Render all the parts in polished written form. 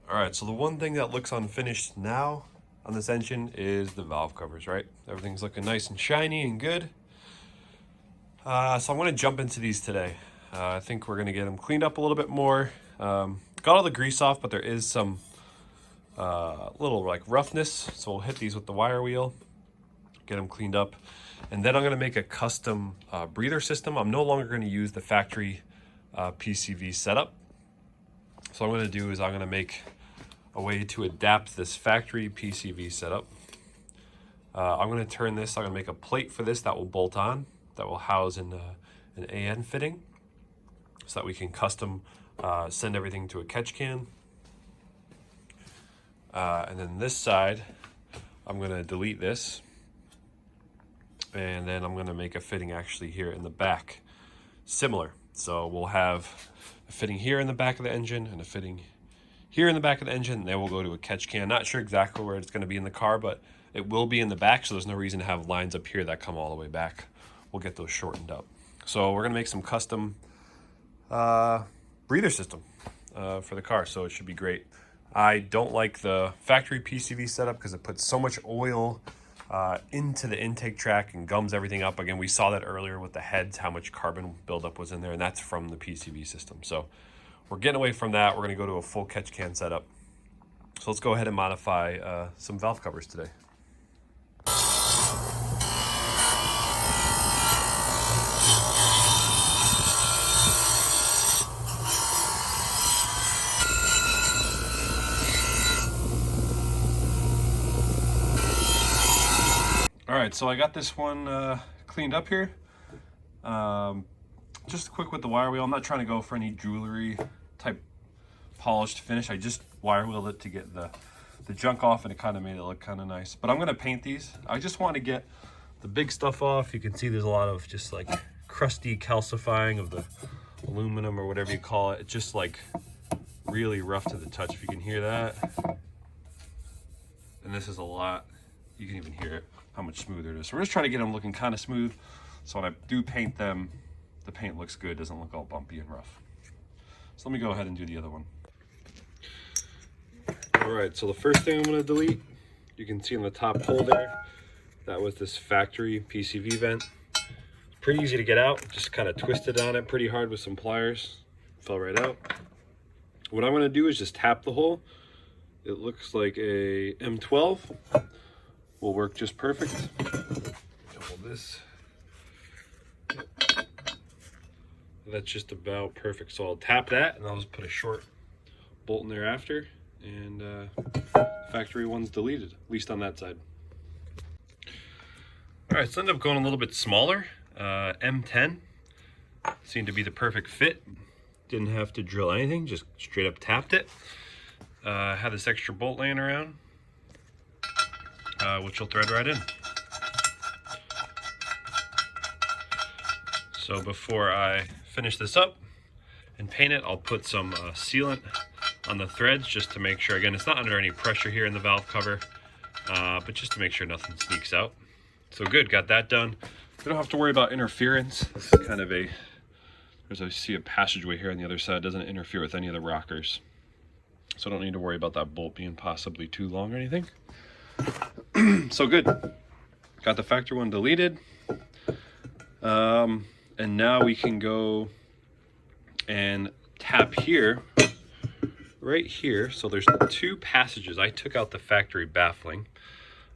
All right, so the one thing that looks unfinished now on this engine is the valve covers, right? Everything's looking nice and shiny and good. So I'm gonna jump into these today. I think we're gonna get them cleaned up a little bit more. Got all the grease off, but there is some little like roughness. So we'll hit these with the wire wheel, get them cleaned up. And then I'm gonna make a custom breather system. I'm no longer gonna use the factory PCV setup. So what I'm gonna do is I'm gonna make a way to adapt this factory PCV setup. I'm going to turn this, I'm going to make a plate for this that will bolt on, that will house in an AN fitting, so that we can custom send everything to a catch can. And then this side, I'm going to delete this, and then I'm going to make a fitting actually here in the back, similar. So we'll have a fitting here in the back of the engine and a fitting here in the back of the engine, and then we'll go to a catch can. Not sure exactly where it's going to be in the car, but it will be in the back, so there's no reason to have lines up here that come all the way back. We'll get those shortened up. So we're going to make some custom breather system for the car, so it should be great. I don't like the factory PCV setup because it puts so much oil into the intake track and gums everything up. Again, we saw that earlier with the heads, how much carbon buildup was in there, and that's from the PCV system. So we're getting away from that. We're going to go to a full catch can setup. So let's go ahead and modify some valve covers today. All right, so I got this one cleaned up here. Just quick with the wire wheel. I'm not trying to go for any jewelry type polished finish. I just wire wheeled it to get the junk off, and it kind of made it look kind of nice. But I'm gonna paint these. I just want to get the big stuff off. You can see there's a lot of just like crusty calcifying of the aluminum or whatever you call it. It's just like really rough to the touch, if you can hear that. And this is a lot. You can even hear it, how much smoother it is. So we're just trying to get them looking kind of smooth, so when I do paint them, the paint looks good, doesn't look all bumpy and rough. So let me go ahead and do the other one. All right, so the first thing I'm gonna delete, you can see on the top hole there, that was this factory PCV vent. It's pretty easy to get out, just kind of twisted on it pretty hard with some pliers, fell right out. What I'm gonna do is just tap the hole. It looks like a M12, will work just perfect. Hold this. That's just about perfect. So I'll tap that, and I'll just put a short bolt in there after, and factory one's deleted, at least on that side. All right, so I ended up going a little bit smaller. M10 seemed to be the perfect fit. Didn't have to drill anything, just straight up tapped it. Had this extra bolt laying around, which will thread right in. So before I finish this up and paint it, I'll put some sealant on the threads just to make sure, again, it's not under any pressure here in the valve cover, but just to make sure nothing sneaks out. So good, got that done. We don't have to worry about interference. This is kind of a, as I see a passageway here on the other side, doesn't interfere with any of the rockers. So I don't need to worry about that bolt being possibly too long or anything. So good. Got the factory one deleted. And now we can go and tap here, right here. So there's two passages. I took out the factory baffling.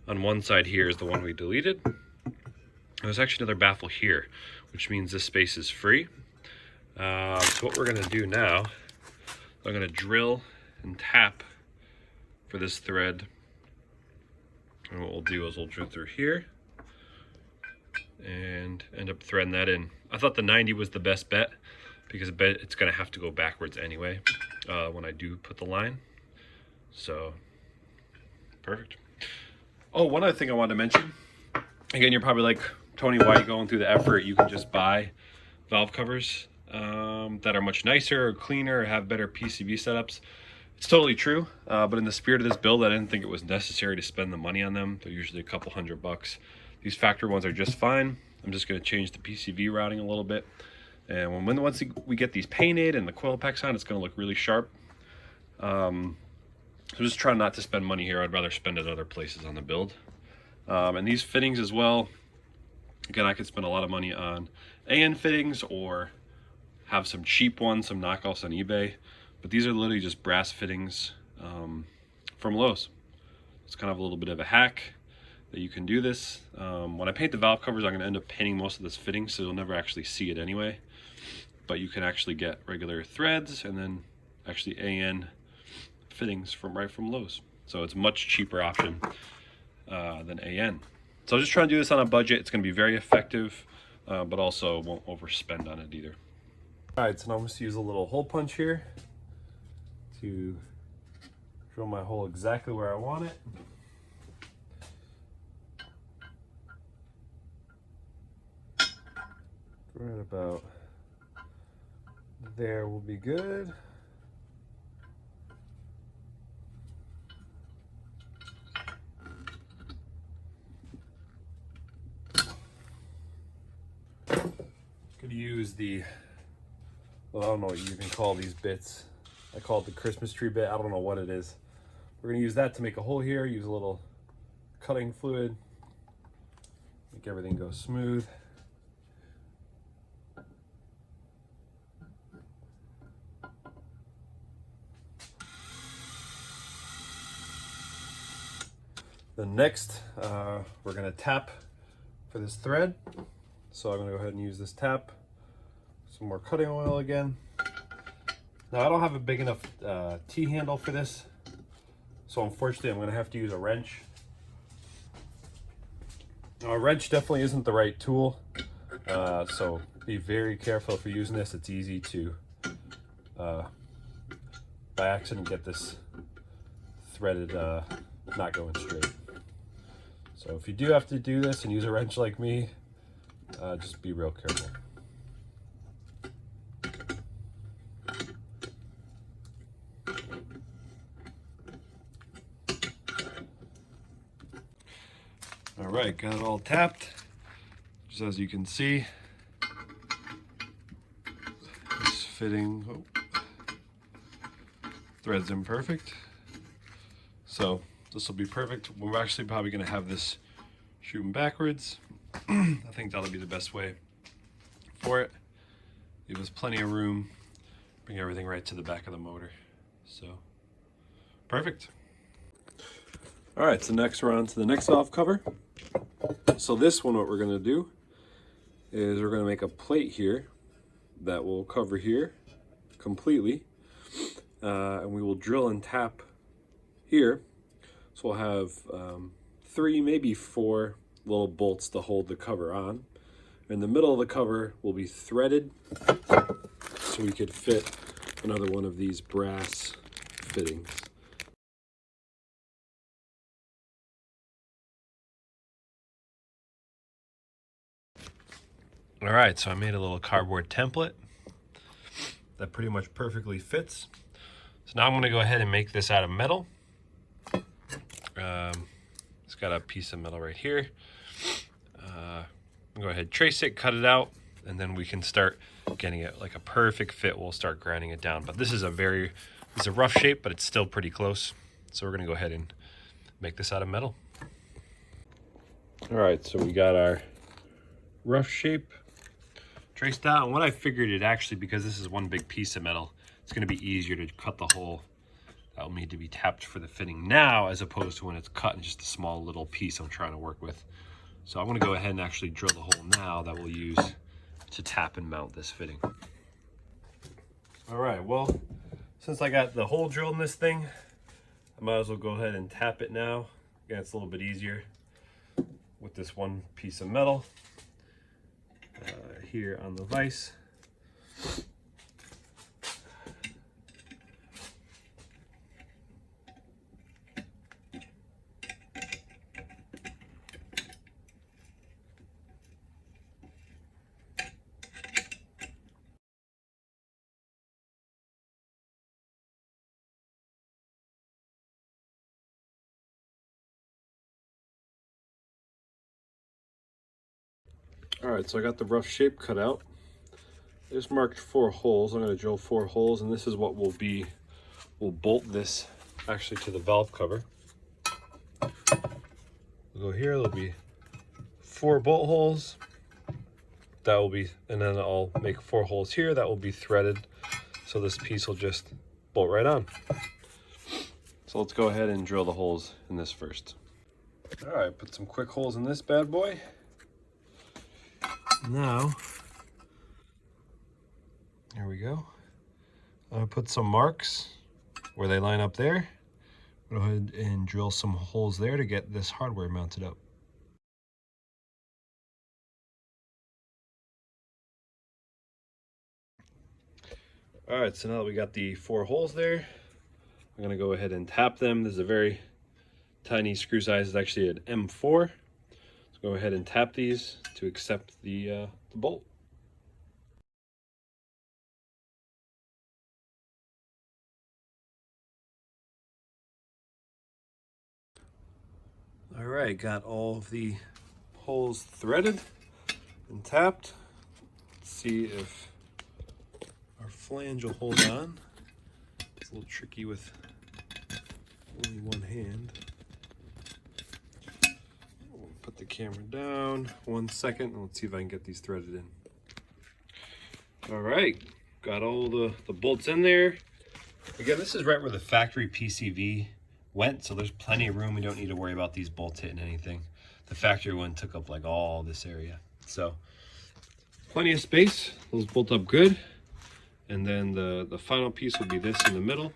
On one side here is the one we deleted. There's actually another baffle here, which means this space is free. So what we're gonna do now, I'm gonna drill and tap for this thread. And what we'll do is we'll drill through here and end up threading that in. I thought the 90 was the best bet because I bet it's gonna have to go backwards anyway when I do put the line. So, perfect. Oh, one other thing I wanted to mention. Again, you're probably like, Tony, why are you going through the effort? You can just buy valve covers that are much nicer or cleaner or have better PCV setups. It's totally true, but in the spirit of this build, I didn't think it was necessary to spend the money on them. They're usually a couple $100. These factory ones are just fine. I'm just going to change the PCV routing a little bit. And once we get these painted and the coil packs on, it's going to look really sharp. So just trying not to spend money here. I'd rather spend it other places on the build. And these fittings as well, again, I could spend a lot of money on AN fittings or have some cheap ones, some knockoffs on eBay. But these are literally just brass fittings from Lowe's. It's kind of a little bit of a hack that you can do this. When I paint the valve covers, I'm going to end up painting most of this fitting, so you'll never actually see it anyway. But you can actually get regular threads and then actually AN fittings right from Lowe's. So it's a much cheaper option than AN. So I'm just trying to do this on a budget. It's going to be very effective, but also won't overspend on it either. All right, so now I'm going to use a little hole punch here to drill my hole exactly where I want it. Right about there will be good. Could use the, well, I don't know what you can call these bits. I call it the Christmas tree bit. I don't know what it is. We're gonna use that to make a hole here. Use a little cutting fluid, make everything go smooth. Then next, we're gonna tap for this thread. So I'm gonna go ahead and use this tap. Some more cutting oil again. Now I don't have a big enough T-handle for this, so unfortunately I'm gonna have to use a wrench. Now, a wrench definitely isn't the right tool, so be very careful if you're using this. It's easy to, by accident, get this threaded not going straight. So if you do have to do this and use a wrench like me, just be real careful. All right, got it all tapped. Just as you can see, this fitting threads in perfect. So this will be perfect. We're actually probably going to have this shooting backwards. I think that'll be the best way for it. Give us plenty of room. Bring everything right to the back of the motor. So perfect. All right, so next we're on to the next valve cover. So this one, what we're going to do is we're going to make a plate here that will cover here completely, and we will drill and tap here. So we'll have 3, maybe 4 little bolts to hold the cover on. In the middle of the cover will be threaded, so we could fit another one of these brass fittings. All right, so I made a little cardboard template that pretty much perfectly fits. So now I'm going to go ahead and make this out of metal. It's got a piece of metal right here. Go ahead, trace it, cut it out, and then we can start getting it like a perfect fit. We'll start grinding it down. But this is it's a rough shape, but it's still pretty close. So we're going to go ahead and make this out of metal. All right, so we got our rough shape traced out. And what I figured, it actually, because this is one big piece of metal, it's going to be easier to cut the hole that will need to be tapped for the fitting now, as opposed to when it's cut in just a small little piece I'm trying to work with. So I'm going to go ahead and actually drill the hole now that we'll use to tap and mount this fitting. All right, well, since I got the hole drilled in this thing, I might as well go ahead and tap it now. Again, it's a little bit easier with this one piece of metal here on the vise. All right, so I got the rough shape cut out. I just marked 4 holes. I'm going to drill 4 holes, and this is what we'll bolt this actually to the valve cover. We'll go here, there'll be 4 bolt holes. That will be, and then I'll make 4 holes here that will be threaded. So this piece will just bolt right on. So let's go ahead and drill the holes in this first. All right, put some quick holes in this bad boy. Now, there we go. I'll put some marks where they line up there. Go ahead and drill some holes there to get this hardware mounted up. All right, so now that we got the 4 holes there, I'm gonna go ahead and tap them. This is a very tiny screw size. It's actually an M4. Let's go ahead and tap these to accept the bolt. All right, got all of the holes threaded and tapped. Let's see if our flange will hold on. It's a little tricky with only one hand. We'll put the camera down 1 second and let's see if I can get these threaded in. All right, got all the bolts in there. Again, this is right where the factory PCV went, so there's plenty of room. We don't need to worry about these bolts hitting anything. The factory one took up like all this area. So plenty of space, those bolt up good. And then the final piece will be this in the middle.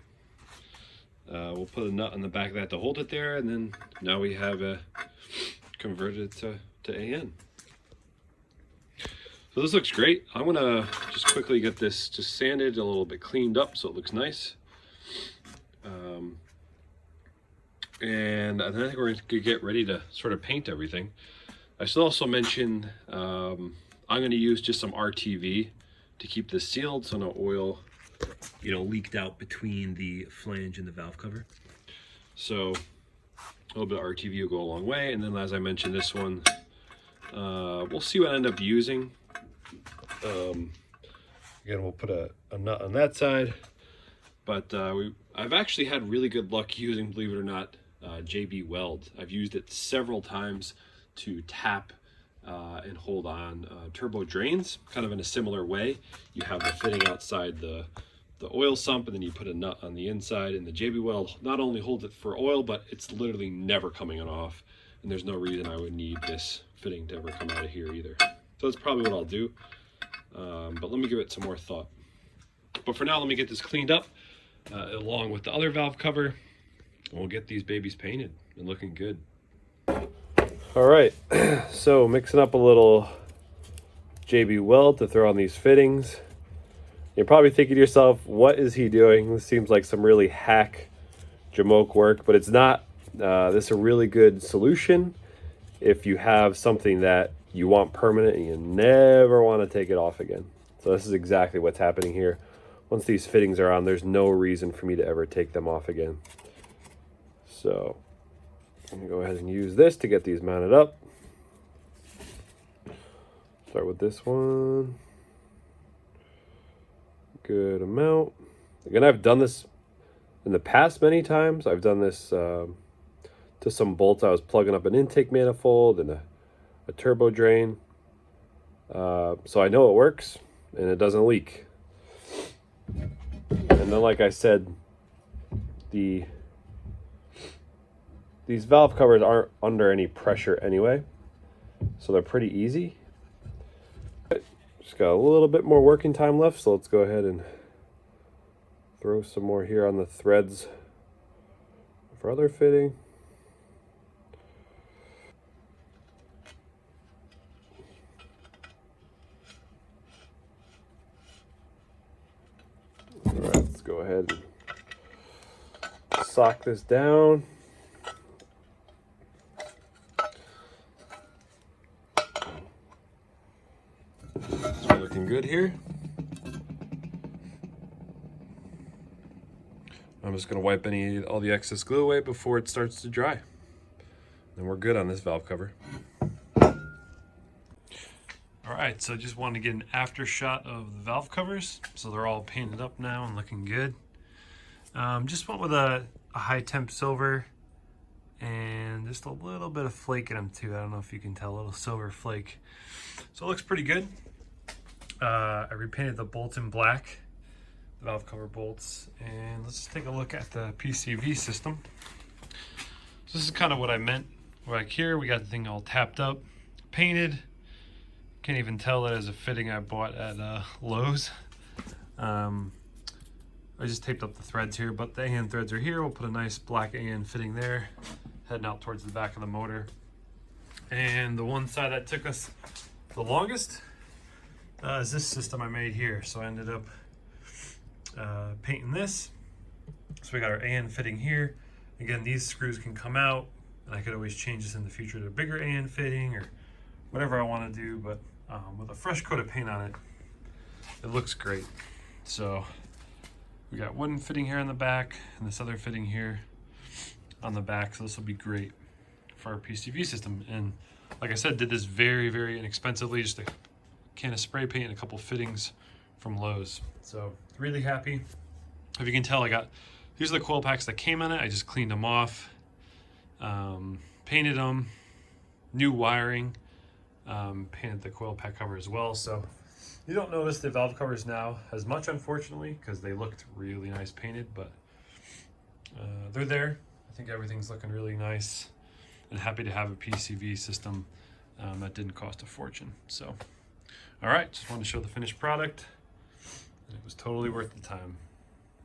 We'll put a nut on the back of that to hold it there, and then now we have converted to AN. So this looks great. I'm gonna just quickly get this just sanded, a little bit cleaned up so it looks nice. And I think we're gonna get ready to sort of paint everything. I should also mention I'm gonna use just some RTV to keep this sealed so no oil, leaked out between the flange and the valve cover. So a little bit of RTV will go a long way. And then as I mentioned, this one, we'll see what I end up using. Again, we'll put a nut on that side, but I've actually had really good luck using, believe it or not, JB Weld. I've used it several times to tap and hold on turbo drains, kind of in a similar way. You have the fitting outside the oil sump, and then you put a nut on the inside, and the JB Weld not only holds it for oil, but it's literally never coming off, and there's no reason I would need this fitting to ever come out of here either. So that's probably what I'll do, but let me give it some more thought. But for now, let me get this cleaned up along with the other valve cover, and we'll get these babies painted and looking good. All right, so mixing up a little JB Weld to throw on these fittings. You're probably thinking to yourself, what is he doing? This seems like some really hack jamoke work, but it's not. This is a really good solution if you have something that you want permanent and you never want to take it off again. So this is exactly what's happening here. Once these fittings are on, there's no reason for me to ever take them off again. So I'm gonna go ahead and use this to get these mounted up. Start with this one. Good amount. Again, I've done this in the past many times. I've done this to some bolts. I was plugging up an intake manifold and a turbo drain. So I know it works and it doesn't leak. And then, like I said, these valve covers aren't under any pressure anyway, so they're pretty easy. Just got a little bit more working time left, so let's go ahead and throw some more here on the threads for other fitting. All right, let's go ahead and sock this down. So looking good here. I'm just going to wipe all the excess glue away before it starts to dry. And we're good on this valve cover. All right, so just wanted to get an after shot of the valve covers. So they're all painted up now and looking good. Just went with a high temp silver and just a little bit of flake in them too. I don't know if you can tell, a little silver flake. So it looks pretty good. I repainted the bolts in black, the valve cover bolts, and let's just take a look at the PCV system. So this is kind of what I meant. Right here, we got the thing all tapped up, painted. Can't even tell that as a fitting I bought at Lowe's. I just taped up the threads here, but the AN threads are here. We'll put a nice black AN fitting there, heading out towards the back of the motor. And the one side that took us the longest is this system I made here. So I ended up painting this. So we got our AN fitting here. Again, these screws can come out, and I could always change this in the future to a bigger AN fitting or whatever I want to do, but with a fresh coat of paint on it, it looks great. So we got wooden fitting here on the back and this other fitting here on the back. So this will be great for our PCV system. And like I said, did this very, very inexpensively, just a can of spray paint and a couple fittings from Lowe's. So really happy. If you can tell, these are the coil packs that came on it. I just cleaned them off, painted them, new wiring, painted the coil pack cover as well. So you don't notice the valve covers now as much, unfortunately, because they looked really nice painted, but they're there. I think everything's looking really nice, and happy to have a PCV system that didn't cost a fortune. So, all right, just wanted to show the finished product, and it was totally worth the time.